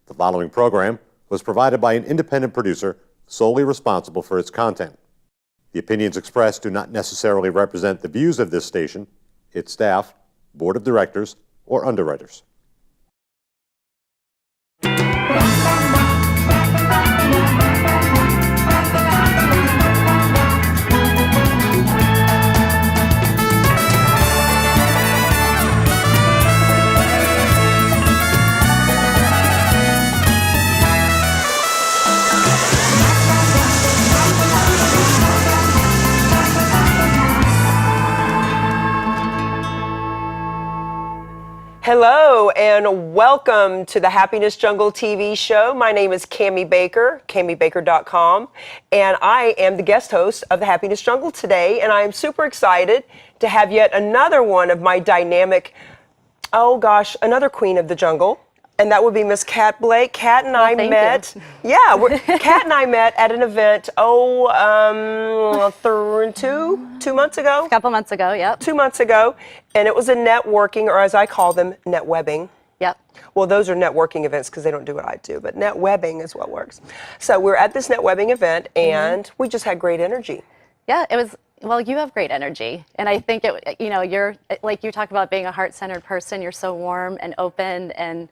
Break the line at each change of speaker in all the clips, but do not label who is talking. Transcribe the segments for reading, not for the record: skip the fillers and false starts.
The following program was provided by an independent producer solely responsible for its content. The opinions expressed do not necessarily represent the views of this station, its staff, board of directors, or underwriters.
Hello and welcome to the Happiness Jungle TV show. My name is Cami Baker, CamiBaker.com, and I am the guest host of the Happiness Jungle today, and I am super excited to have yet another one of my dynamic, another queen of the jungle, and that would be Miss Cat Blake. Cat and I met, Cat and I met at an event, two months ago?
A couple months ago, yep.
2 months ago, and it was a networking, or as I call them, netwebbing.
Yep.
Well, those are networking events because they don't do what I do, but netwebbing is what works. So we're at this netwebbing event, and we just had great energy.
Yeah, it was, well, you have great energy, and I think, you're, like you talk about being a heart-centered person, you're so warm and open and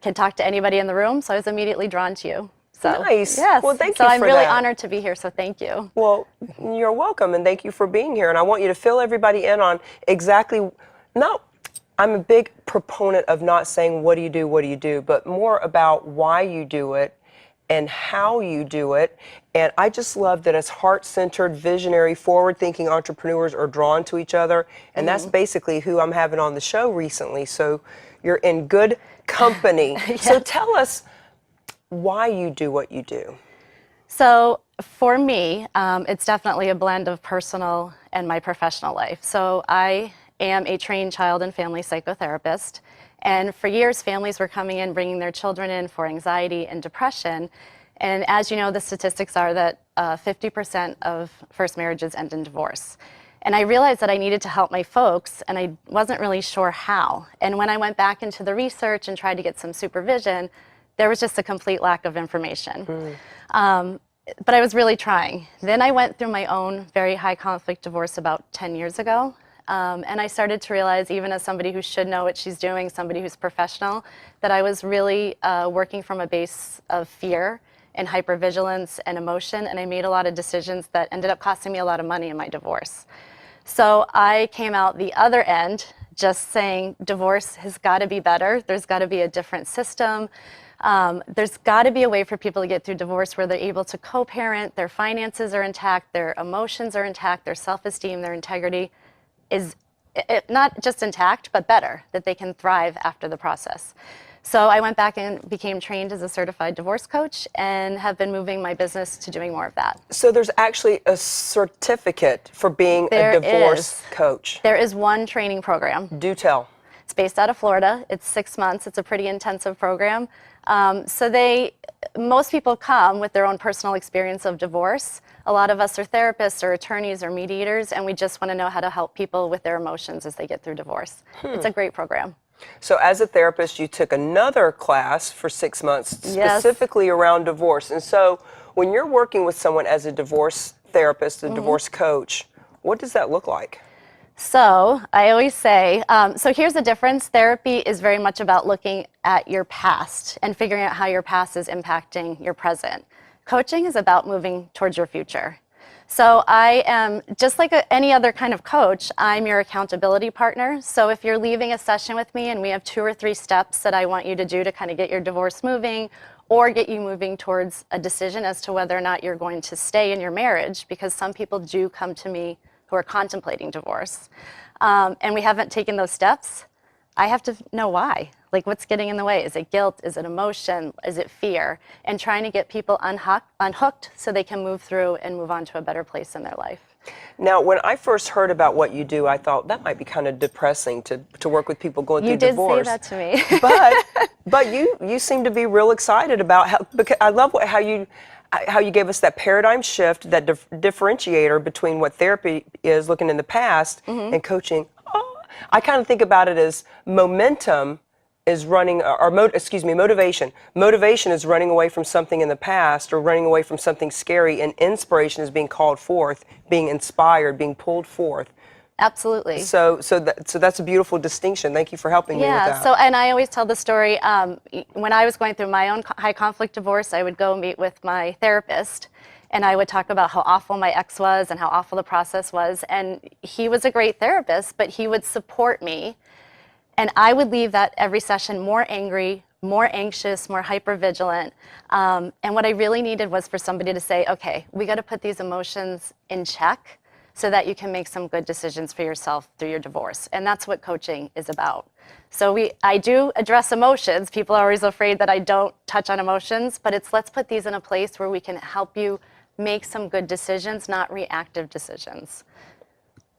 can talk to anybody in the room, so I was immediately drawn to you. So,
nice.
Yes.
Well, thank you
so
for
I'm really
that.
honored to be here, so thank you.
Well, you're welcome, and thank you for being here. And I want you to fill everybody in on exactly, I'm a big proponent of not saying what do you do, but more about why you do it and how you do it. And I just love that as heart-centered, visionary, forward-thinking entrepreneurs are drawn to each other. And that's basically who I'm having on the show recently. So you're in good company.
Yes.
So tell us why you do what you do.
So for me, it's definitely a blend of personal and my professional life. So I am a trained child and family psychotherapist. And for years, families were coming in, bringing their children in for anxiety and depression. And as you know, the statistics are that 50% of first marriages end in divorce. And I realized that I needed to help my folks, and I wasn't really sure how. And when I went back into the research and tried to get some supervision, there was just a complete lack of information. But I was really trying. Then I went through my own very high conflict divorce about 10 years ago. And I started to realize, even as somebody who should know what she's doing, somebody who's professional, that I was really working from a base of fear and hypervigilance and emotion, and I made a lot of decisions that ended up costing me a lot of money in my divorce. So I came out the other end just saying divorce has got to be better. There's got to be a different system. There's got to be a way for people to get through divorce where they're able to co-parent, their finances are intact, their emotions are intact, their self-esteem, their integrity is not just intact, but better, that they can thrive after the process. So I went back and became trained as a certified divorce coach and have been moving my business to doing more of that.
So there's actually a certificate for being a divorce coach.
There is one training program.
Do tell.
It's based out of Florida. It's 6 months. It's a pretty intensive program. Most people come with their own personal experience of divorce. A lot of us are therapists or attorneys or mediators, and we just want to know how to help people with their emotions as they get through divorce. It's a great program.
So as a therapist, you took another class for 6 months specifically around divorce. And so when you're working with someone as a divorce therapist, a divorce coach, what does that look like?
So I always say, so here's the difference. Therapy is very much about looking at your past and figuring out how your past is impacting your present. Coaching is about moving towards your future. So I am, just like any other kind of coach, I'm your accountability partner. So if you're leaving a session with me and we have 2 or 3 steps that I want you to do to kind of get your divorce moving or get you moving towards a decision as to whether or not you're going to stay in your marriage, because some people do come to me who are contemplating divorce, and we haven't taken those steps, I have to know why. Like, what's getting in the way? Is it guilt? Is it emotion? Is it fear? And trying to get people unhooked so they can move through and move on to a better place in their life.
Now, when I first heard about what you do, I thought that might be kind of depressing to work with people going through divorce.
You did say that to
me. But you seem to be real excited about how, because I love how you gave us that paradigm shift, that differentiator between what therapy is looking in the past and coaching. I kind of think about it as momentum is running, or motivation. Motivation is running away from something in the past or running away from something scary, and inspiration is being called forth, being inspired, being pulled forth.
Absolutely.
So that's a beautiful distinction. Thank you for helping me with that.
Yeah, so, and I always tell the story, when I was going through my own high conflict divorce, I would go meet with my therapist, and I would talk about how awful my ex was and how awful the process was, and he was a great therapist, but he would support me, and I would leave that every session more angry, more anxious, more hypervigilant, and what I really needed was for somebody to say, okay, we got to put these emotions in check so that you can make some good decisions for yourself through your divorce. And that's what coaching is about. So I do address emotions. People are always afraid that I don't touch on emotions, but let's put these in a place where we can help you make some good decisions, not reactive decisions.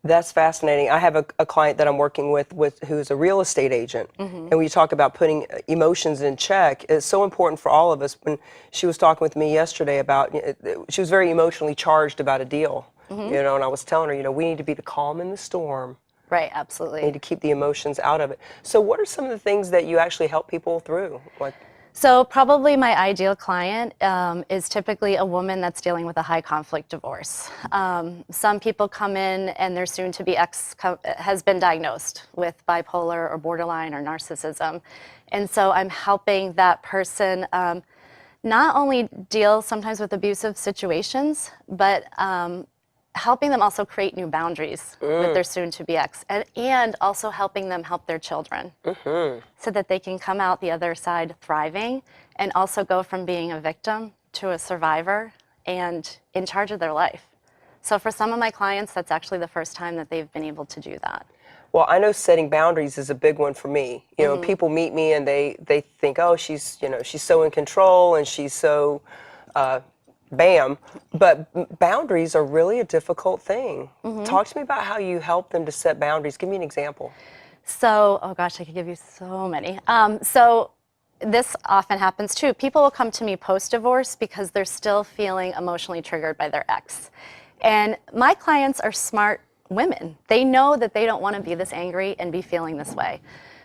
That's fascinating. I have a client that I'm working with who's a real estate agent, and we talk about putting emotions in check. It's so important for all of us. When she was talking with me yesterday about, she was very emotionally charged about a deal. And I was telling her, we need to be the calm in the storm.
Right, absolutely.
We need to keep the emotions out of it. So what are some of the things that you actually help people through?
So probably my ideal client is typically a woman that's dealing with a high conflict divorce. Some people come in and their soon-to-be ex has been diagnosed with bipolar or borderline or narcissism. And so I'm helping that person not only deal sometimes with abusive situations, but helping them also create new boundaries with their soon-to-be ex, and also helping them help their children so that they can come out the other side thriving and also go from being a victim to a survivor and in charge of their life. So for some of my clients, that's actually the first time that they've been able to do that.
Well, I know setting boundaries is a big one for me. People meet me and they think, oh, she's so in control and she's so bam, but boundaries are really a difficult thing. Talk to me about how you help them to set boundaries. Give me an example.
So, oh gosh, I could give you so many. So this often happens too. People will come to me post-divorce because they're still feeling emotionally triggered by their ex. And my clients are smart women. They know that they don't want to be this angry and be feeling this way.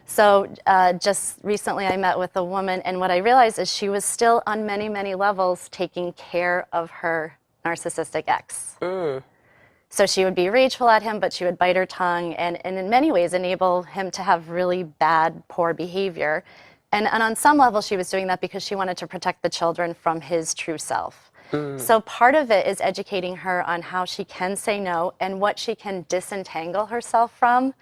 So just recently I met with a woman, and what I realized is she was still on many, many levels taking care of her narcissistic ex. So she would be rageful at him, but she would bite her tongue and in many ways enable him to have really bad, poor behavior. And on some level she was doing that because she wanted to protect the children from his true self. So part of it is educating her on how she can say no and what she can disentangle herself from.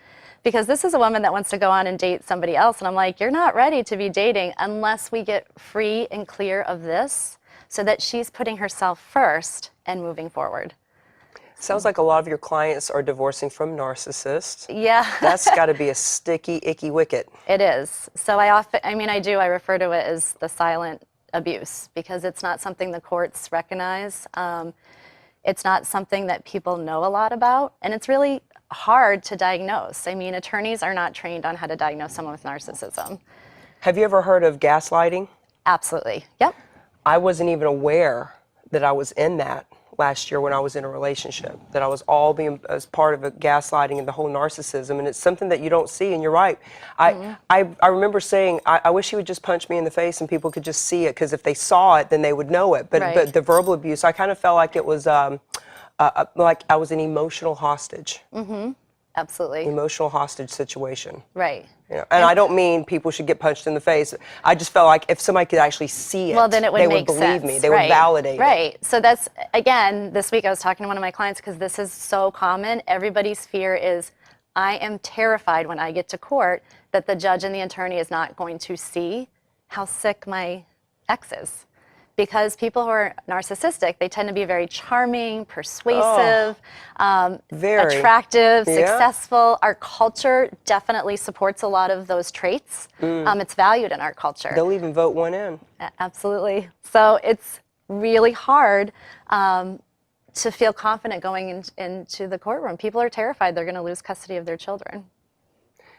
Because this is a woman that wants to go on and date somebody else. And I'm like, you're not ready to be dating unless we get free and clear of this so that she's putting herself first and moving forward.
Sounds like a lot of your clients are divorcing from narcissists.
Yeah.
That's got to be a sticky, icky wicket.
It is. So I refer to it as the silent abuse because it's not something the courts recognize. It's not something that people know a lot about. And it's really hard to diagnose. I mean, attorneys are not trained on how to diagnose someone with narcissism.
Have you ever heard of gaslighting?
Absolutely. Yep.
I wasn't even aware that I was in that last year when I was in a relationship, that I was all being as part of a gaslighting and the whole narcissism, and it's something that you don't see, and you're right. I remember saying, I wish he would just punch me in the face and people could just see it, because if they saw it, then they would know it. But the verbal abuse, I kind of felt like it was like I was an emotional hostage.
Absolutely.
Emotional hostage situation.
Right.
And I don't mean people should get punched in the face. I just felt like if somebody could actually see it,
well, then it would
they
make
would believe
sense.
me. They would validate it.
Right. So that's, again, this week I was talking to one of my clients because this is so common. Everybody's fear is, I am terrified when I get to court that the judge and the attorney is not going to see how sick my ex is. Because people who are narcissistic, they tend to be very charming, persuasive, attractive, successful. Our culture definitely supports a lot of those traits. It's valued in our culture.
They'll even vote one in.
Absolutely. So it's really hard to feel confident going into the courtroom. People are terrified they're going to lose custody of their children.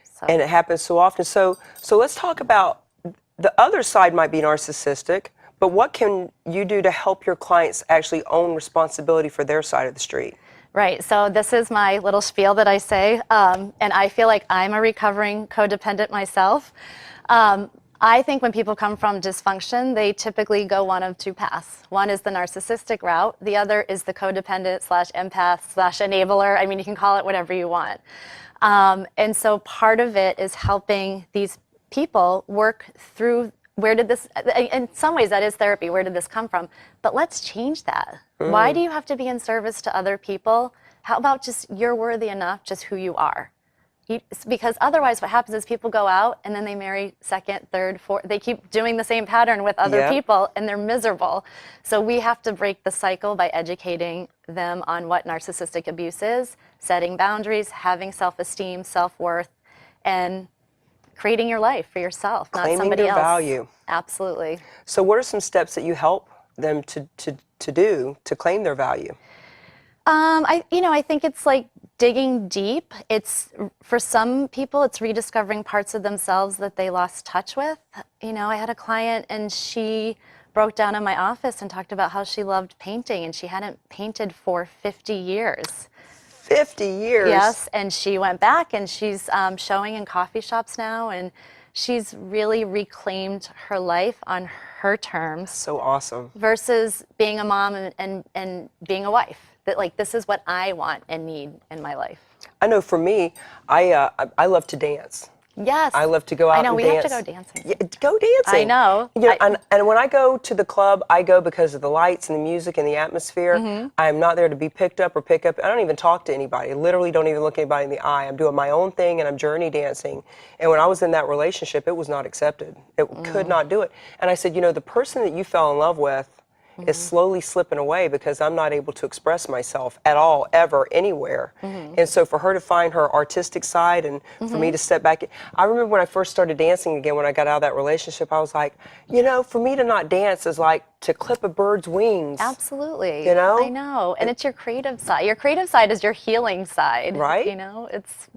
So.
And it happens so often. So let's talk about the other side might be narcissistic. But what can you do to help your clients actually own responsibility for their side of the street?
Right. So this is my little spiel that I say, and I feel like I'm a recovering codependent myself. I think when people come from dysfunction, they typically go one of two paths. One is the narcissistic route. The other is the codependent / empath / enabler. I mean, you can call it whatever you want. And so part of it is helping these people work through where did this, in some ways that is therapy, where did this come from? But let's change that. Why do you have to be in service to other people? How about just you're worthy enough, just who you are? Because otherwise what happens is people go out and then they marry second, third, fourth, they keep doing the same pattern with other people and they're miserable. So we have to break the cycle by educating them on what narcissistic abuse is, setting boundaries, having self-esteem, self-worth, and creating your life for yourself, not somebody else.
Claiming their value.
Absolutely.
So what are some steps that you help them to do to claim their value?
I think it's like digging deep. It's, for some people, it's rediscovering parts of themselves that they lost touch with. I had a client and she broke down in my office and talked about how she loved painting and she hadn't painted for 50 years.
50 years?
Yes, and she went back and she's showing in coffee shops now, and she's really reclaimed her life on her terms.
So awesome.
Versus being a mom and being a wife. That, like, this is what I want and need in my life.
I know for me, I love to dance.
Yes.
I love to go out and dance.
I know, we have to go dancing.
Yeah, go dancing.
I know.
And when I go to the club, I go because of the lights and the music and the atmosphere. I'm not there to be picked up or pick up. I don't even talk to anybody. I literally don't even look anybody in the eye. I'm doing my own thing and I'm journey dancing. And when I was in that relationship, it was not accepted. It could not do it. And I said, the person that you fell in love with is slowly slipping away because I'm not able to express myself at all, ever, anywhere. And so for her to find her artistic side and for me to step back, I remember when I first started dancing again, when I got out of that relationship, I was like, for me to not dance is like to clip a bird's wings.
Absolutely.
I
know. And it's your creative side. Your creative side is your healing side.
Right.
It's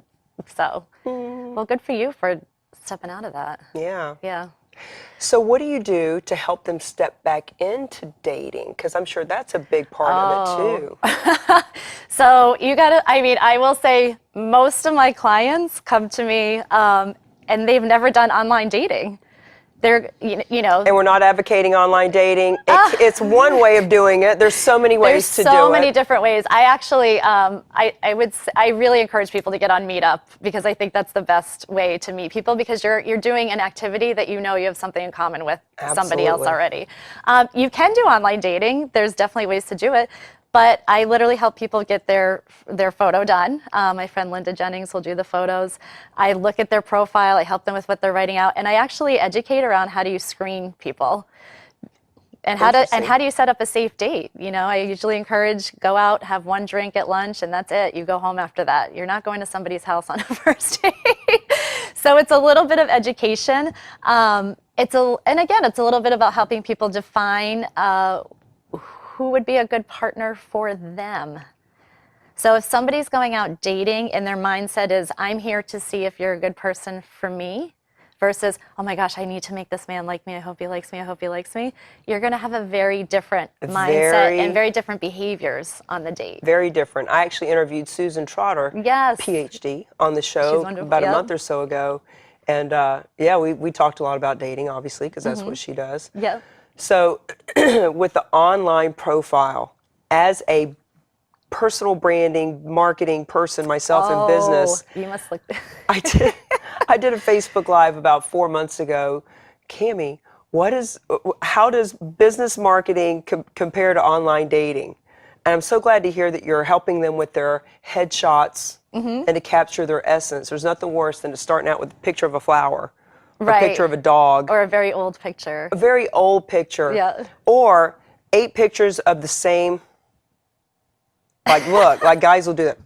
so, well, good for you for stepping out of that.
Yeah.
Yeah.
So what do you do to help them step back into dating? Because I'm sure that's a big part of it too.
So I will say most of my clients come to me and they've never done online dating. They're,
And we're not advocating online dating. It's one way of doing it. There's so many ways to do it.
There's so many different ways. I actually, I really encourage people to get on Meetup because I think that's the best way to meet people because you're doing an activity that you have something in common with somebody else already. You can do online dating. There's definitely ways to do it. But I literally help people get their photo done. My friend Linda Jennings will do the photos. I look at their profile, I help them with what they're writing out, and I actually educate around how do you screen people. And how do you set up a safe date? I usually encourage go out, have one drink at lunch, and that's it. You go home after that. You're not going to somebody's house on a first date. So it's a little bit of education. And again, it's a little bit about helping people define who would be a good partner for them. So if somebody's going out dating and their mindset is, I'm here to see if you're a good person for me, versus, oh my gosh, I need to make this man like me, I hope he likes me, I hope he likes me, you're gonna have a very different mindset and very different behaviors on the date.
Very different. I actually interviewed Susan Trotter, PhD, on the show about a month or so ago. And we talked a lot about dating, obviously, because that's what she does.
Yeah. So
with the online profile, as a personal branding, marketing person myself in business,
you must look.
I did a Facebook Live about 4 months ago. Cami, how does business marketing compare to online dating? And I'm so glad to hear that you're helping them with their headshots and to capture their essence. There's nothing worse than starting out with a picture of a flower. A picture of a dog.
Or a very old picture.
A very old picture.
Yeah.
Or 8 pictures of the same, like guys will do that.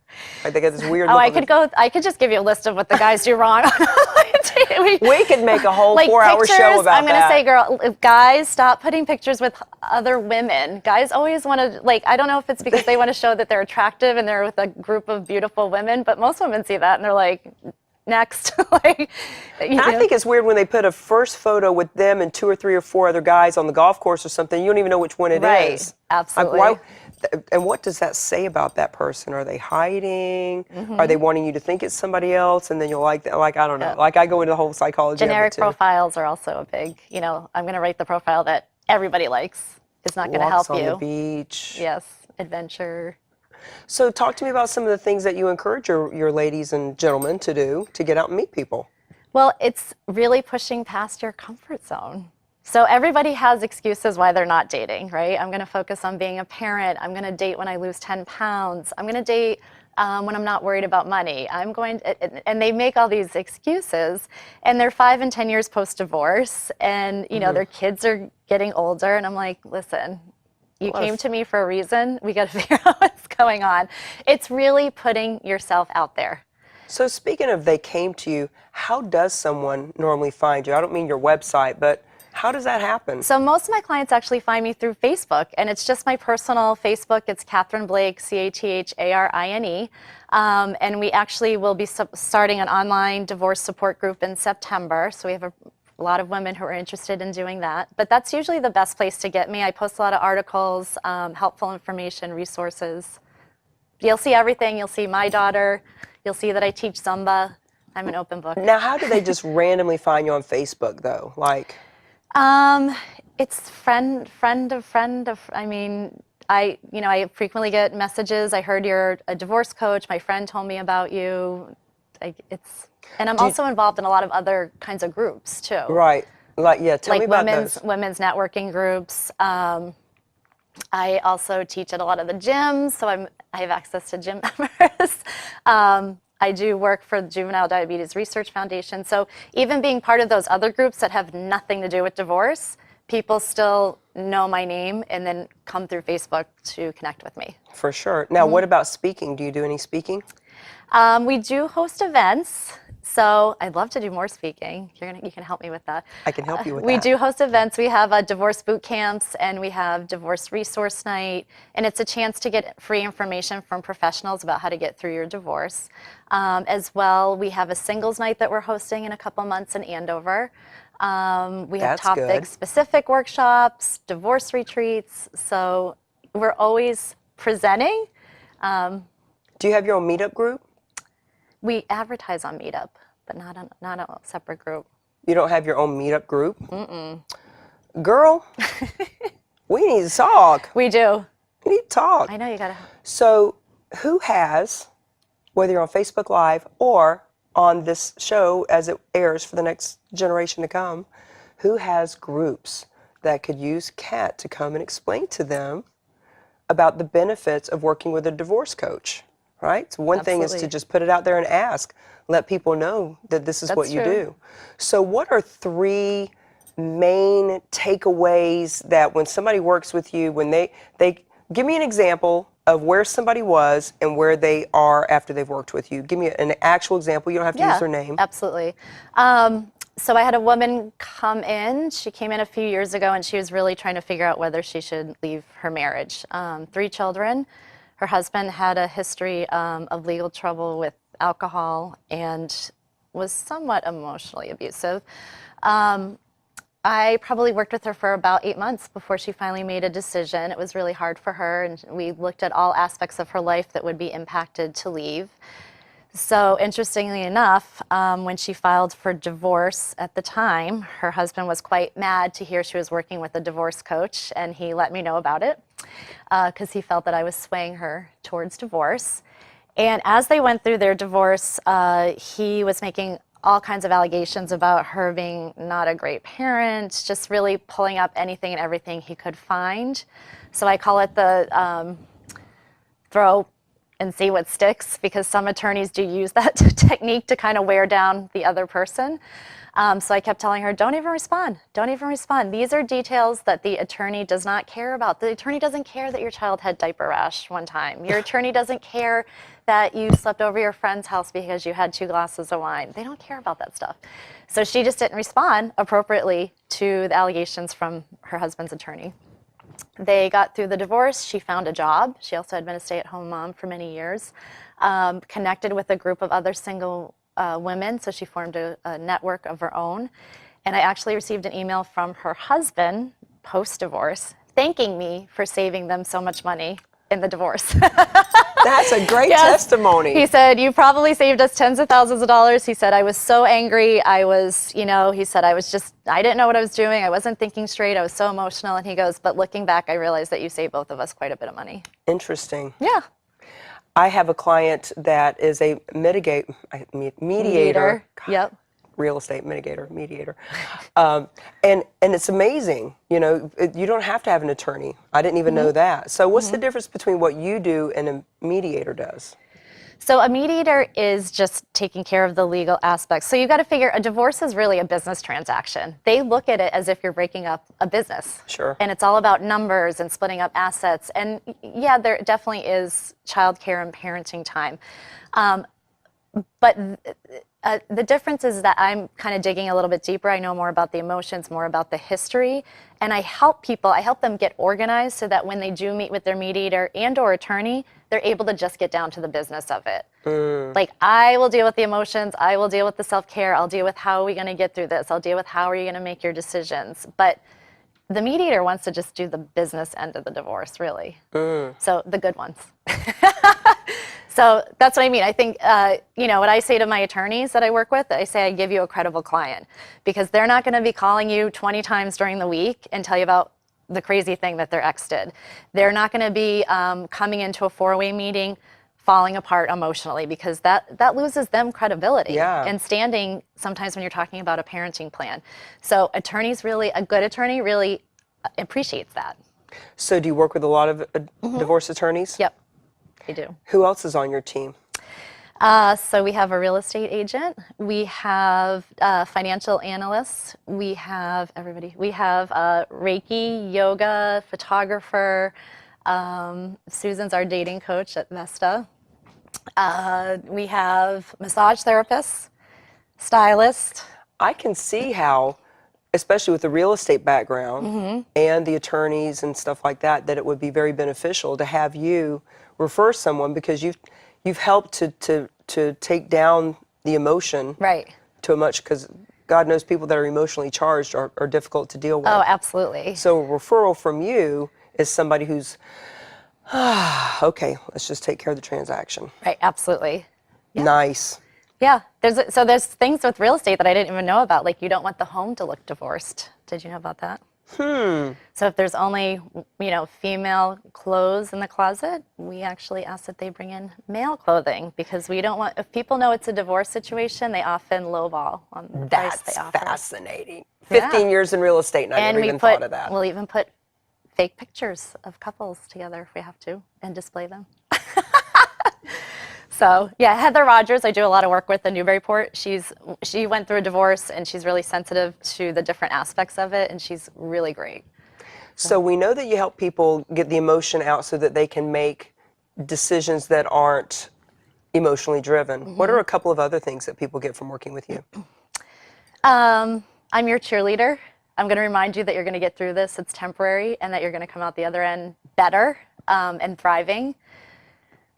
Like they get this weird look.
I could just give you a list of what the guys do wrong.
We could make a whole 4-hour show about that.
I'm going to say, girl, guys, stop putting pictures with other women. Guys always want to, I don't know if it's because they want to show that they're attractive and they're with a group of beautiful women, but most women see that and they're like, next. I
think it's weird when they put a first photo with them and 2 or 3 or 4 other guys on the golf course or something. You don't even know which one it is.
Absolutely.
And what does that say about that person? Are they hiding?
Mm-hmm.
Are they wanting you to think it's somebody else, and then you'll like that? Like, I don't know. Like, I go into the whole psychology of it,
Generic
too.
profiles are also a big, I'm going to write the profile that everybody likes. It's not going to help
Walks on
you.
the beach.
Yes, adventure.
So talk to me about some of the things that you encourage your ladies and gentlemen to do to get out and meet people.
Well, it's really pushing past your comfort zone. So everybody has excuses why they're not dating, right? I'm going to focus on being a parent. I'm going to date when I lose 10 pounds. I'm going to date when I'm not worried about money. And they make all these excuses, and they're 5 and 10 years post-divorce, and their kids are getting older, and I'm like, listen, you came to me for a reason. We got to figure out what's going on. It's really putting yourself out there.
So speaking of they came to you, how does someone normally find you? I don't mean your website, but how does that happen?
So most of my clients actually find me through Facebook, and it's just my personal Facebook. It's Catherine Blake, CatharIne. And we actually will be starting an online divorce support group in September. So we have a lot of women who are interested in doing that. But that's usually the best place to get me. I post a lot of articles, helpful information, resources. You'll see everything. You'll see my daughter. You'll see that I teach Zumba. I'm an open book.
Now, how do they just randomly find you on Facebook, though? Like,
it's friend of. I mean, I frequently get messages. I heard you're a divorce coach. My friend told me about you. And I'm also involved in a lot of other kinds of groups too.
Right. Like, yeah. Tell me about those.
Women's networking groups. I also teach at a lot of the gyms, so I have access to gym members. I do work for the Juvenile Diabetes Research Foundation. So even being part of those other groups that have nothing to do with divorce, people still know my name and then come through Facebook to connect with me.
For sure. Now, what about speaking? Do you do any speaking?
We do host events. So I'd love to do more speaking. You can help me with that.
I can help you with that.
We do host events. We have divorce boot camps, and we have divorce resource night, and it's a chance to get free information from professionals about how to get through your divorce. As well, we have a singles night that we're hosting in a couple months in Andover. We have topic-specific workshops, divorce retreats. So we're always presenting.
Do you have your own meetup group?
We advertise on Meetup, but not a separate group.
You don't have your own meetup group? Mm-mm. Girl, we need to talk.
We do.
We need to talk.
I know you gotta.
So who has, whether you're on Facebook Live or on this show as it airs for the next generation to come, who has groups that could use Kat to come and explain to them about the benefits of working with a divorce coach? Right? So one thing is to just put it out there and ask. Let people know that this is what you do. So what are 3 main takeaways that when somebody works with you, when they give me an example of where somebody was and where they are after they've worked with you. Give me an actual example. You don't have to use their name.
Absolutely. So I had a woman come in. She came in a few years ago, and she was really trying to figure out whether she should leave her marriage. 3 children. Her husband had a history of legal trouble with alcohol and was somewhat emotionally abusive. I probably worked with her for about 8 months before she finally made a decision. It was really hard for her, and we looked at all aspects of her life that would be impacted to leave. So interestingly enough, when she filed for divorce at the time, her husband was quite mad to hear she was working with a divorce coach, and he let me know about it because he felt that I was swaying her towards divorce. And as they went through their divorce, he was making all kinds of allegations about her being not a great parent, just really pulling up anything and everything he could find. So I call it the throw and see what sticks, because some attorneys do use that technique to kind of wear down the other person. So I kept telling her, don't even respond. Don't even respond. These are details that the attorney does not care about. The attorney doesn't care that your child had diaper rash one time. Your attorney doesn't care that you slept over your friend's house because you had 2 glasses of wine. They don't care about that stuff. So she just didn't respond appropriately to the allegations from her husband's attorney. They got through the divorce. She found a job. She also had been a stay-at-home mom for many years. Connected with a group of other single women, so she formed a network of her own. And I actually received an email from her husband post-divorce thanking me for saving them so much money. in the divorce.
That's a great
Yes.
testimony.
He said, you probably saved us tens of thousands of dollars. He said, I was so angry. I was, he said, I didn't know what I was doing. I wasn't thinking straight. I was so emotional. And he goes, but looking back, I realized that you saved both of us quite a bit of money.
Interesting.
Yeah.
I have a client that is a mediator. God,
Yep.
Real estate mediator. And it's amazing. You don't have to have an attorney. I didn't even know that. So what's the difference between what you do and a mediator does?
So a mediator is just taking care of the legal aspects. So you've got to figure a divorce is really a business transaction. They look at it as if you're breaking up a business.
Sure.
And it's all about numbers and splitting up assets. And yeah, there definitely is childcare and parenting time. But the difference is that I'm kind of digging a little bit deeper. I know more about the emotions, more about the history, and I help them get organized so that when they do meet with their mediator and or attorney, they're able to just get down to the business of it. Like, I will deal with the emotions, I will deal with the self-care, I'll deal with how are we going to get through this, I'll deal with how are you going to make your decisions. But the mediator wants to just do the business end of the divorce, really. So the good ones. So that's what I mean. I think, what I say to my attorneys that I work with, I say I give you a credible client, because they're not going to be calling you 20 times during the week and tell you about the crazy thing that their ex did. They're not going to be coming into a four-way meeting falling apart emotionally, because that loses them credibility and standing sometimes when you're talking about a parenting plan. So a good attorney really appreciates that.
So do you work with a lot of divorce attorneys?
Yep. I do.
Who else is on your team?
So we have a real estate agent. We have financial analysts. We have everybody. We have Reiki, yoga, photographer. Susan's our dating coach at Vesta. We have massage therapists, stylist.
I can see how, especially with the real estate background and the attorneys and stuff like that, that it would be very beneficial to have you refer someone, because you've helped to take down the emotion to a much, because God knows people that are emotionally charged are difficult to deal with.
Oh, absolutely.
So a referral from you is somebody who's, okay, let's just take care of the transaction.
Right, absolutely. Yeah.
Nice.
Yeah, there's things with real estate that I didn't even know about, like you don't want the home to look divorced. Did you know about that? So if there's only, female clothes in the closet, we actually ask that they bring in male clothing, because we don't want, if people know it's a divorce situation, they often lowball on the price they offer.
That's fascinating. 15 years in real estate and I never even thought of that.
We'll even put fake pictures of couples together if we have to and display them. So yeah, Heather Rogers, I do a lot of work with in Newburyport. She went through a divorce and she's really sensitive to the different aspects of it, and she's really great.
So we know that you help people get the emotion out so that they can make decisions that aren't emotionally driven. What are a couple of other things that people get from working with you?
I'm your cheerleader. I'm going to remind you that you're going to get through this. It's temporary, and that you're going to come out the other end better and thriving.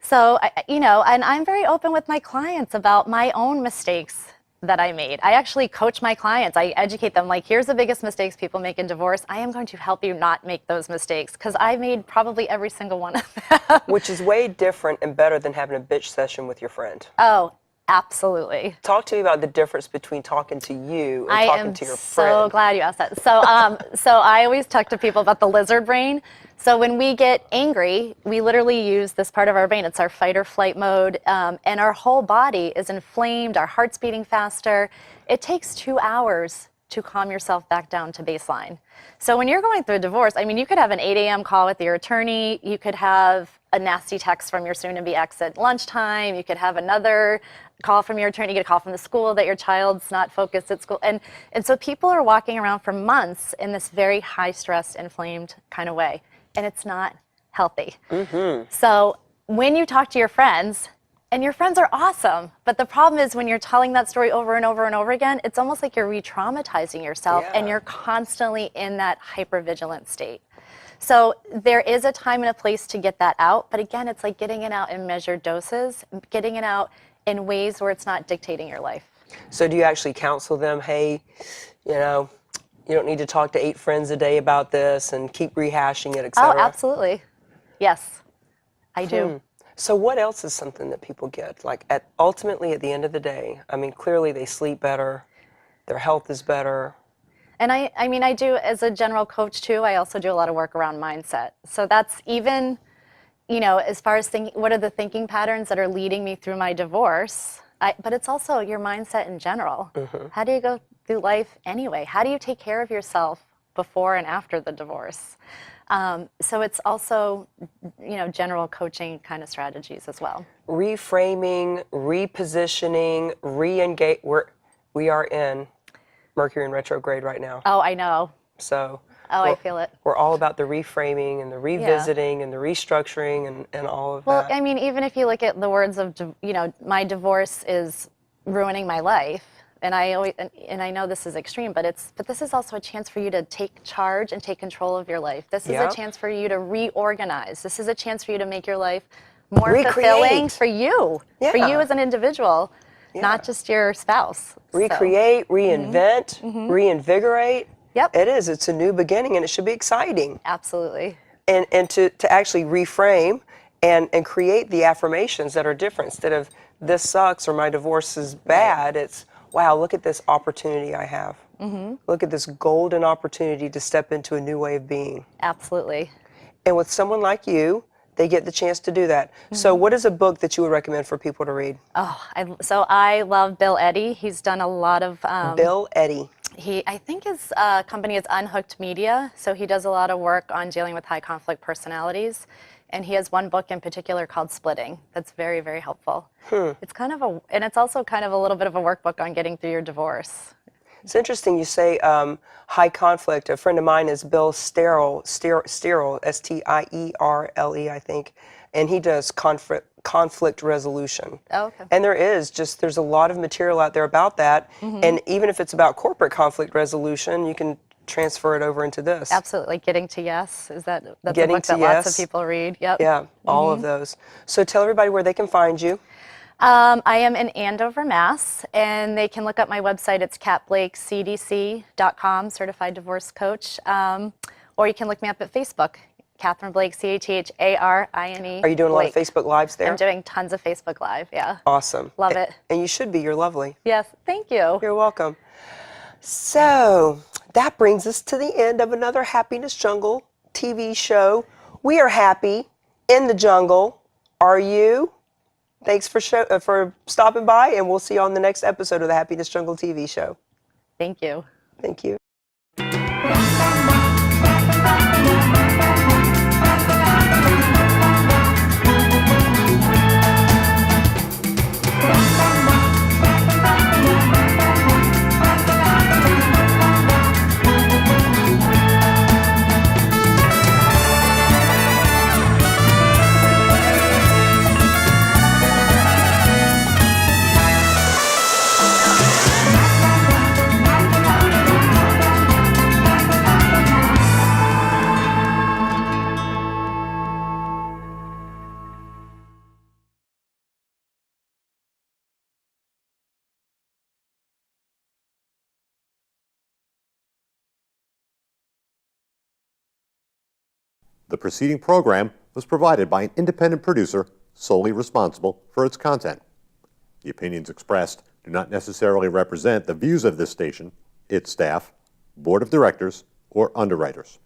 So, and I'm very open with my clients about my own mistakes that I made. I actually coach my clients. I educate them, like, here's the biggest mistakes people make in divorce. I am going to help you not make those mistakes, because I made probably every single one of them.
Which is way different and better than having a bitch session with your friend.
Oh, absolutely.
Talk to me about the difference between talking to you and talking to your friend.
I am so glad you asked that. So I always talk to people about the lizard brain. So when we get angry, we literally use this part of our brain. It's our fight or flight mode, and our whole body is inflamed. Our heart's beating faster. It takes 2 hours to calm yourself back down to baseline. So when you're going through a divorce, I mean, you could have an 8 a.m. call with your attorney. You could have a nasty text from your soon-to-be ex at lunchtime. You could have another call from your attorney. You get a call from the school that your child's not focused at school. And so people are walking around for months in this very high-stress, inflamed kind of way. And it's not healthy. So when you talk to your friends, and your friends are awesome, but the problem is when you're telling that story over and over and over again, it's almost like you're re-traumatizing yourself, and you're constantly in that hypervigilant state. So there is a time and a place to get that out, but again, it's like getting it out in measured doses, getting it out in ways where it's not dictating your life.
So do you actually counsel them, hey, you don't need to talk to 8 friends a day about this and keep rehashing it, etc.?
Oh, absolutely. Yes. I do.
So what else is something that people get? Like ultimately at the end of the day, I mean, clearly they sleep better, their health is better.
And I mean, I do, as a general coach too, I also do a lot of work around mindset. So that's even, you know, as far as thinking, what are the thinking patterns that are leading me through my divorce? But it's also your mindset in general. How do you go through life anyway? How do you take care of yourself before and after the divorce? So it's also, you know, general coaching kind of strategies as well.
Reframing, repositioning, re-engage. We are in Mercury in retrograde right now.
Oh, I know.
So
I feel it.
We're all about the reframing and the revisiting and the restructuring and all of
Well,
that.
I mean, even if you look at the words of, you know, my divorce is ruining my life. And I always, and I know this is extreme, but this is also a chance for you to take charge and take control of your life. This is a chance for you to reorganize. This is a chance for you to make your life more fulfilling for you as an individual, not just your spouse.
Recreate, reinvent, reinvigorate.
Yep.
It is. It's a new beginning, and it should be exciting.
Absolutely.
And to actually reframe and create the affirmations that are different. Instead of this sucks or my divorce is bad, it's wow, look at this opportunity I have. Look at this golden opportunity to step into a new way of being.
Absolutely.
And with someone like you, they get the chance to do that. So what is a book that you would recommend for people to read?
Oh, so I love Bill Eddy. He's done a lot of...
Bill Eddy.
I think his company is Unhooked Media, so he does a lot of work on dealing with high conflict personalities. And he has one book in particular called Splitting that's very, very helpful. It's kind of and it's also kind of a little bit of a workbook on getting through your divorce.
It's interesting you say high conflict. A friend of mine is Bill Sterle, S-T-I-E-R-L-E, I think, and he does conflict resolution.
Oh, okay.
And there's a lot of material out there about that. And even if it's about corporate conflict resolution, you can transfer it over into this.
Absolutely. Like Getting to Yes, that's
Getting
a book that
to
lots
Yes.
of people read. Yep.
Yeah, all of those. So tell everybody where they can find you.
I am in Andover, Mass, and they can look up my website. It's catblakecdc.com, Certified Divorce Coach. Or you can look me up at Facebook, Catherine Blake, CATHARINE.
Are you doing a lot of Facebook Lives there?
I'm doing tons of Facebook Live, yeah.
Awesome.
Love it.
And you should be. You're lovely.
Yes, thank you.
You're welcome. So that brings us to the end of another Happiness Jungle TV show. We are happy in the jungle. Are you? Thanks for stopping by, and we'll see you on the next episode of the Happiness Jungle TV show.
Thank you.
Thank you.
The preceding program was provided by an independent producer solely responsible for its content. The opinions expressed do not necessarily represent the views of this station, its staff, board of directors, or underwriters.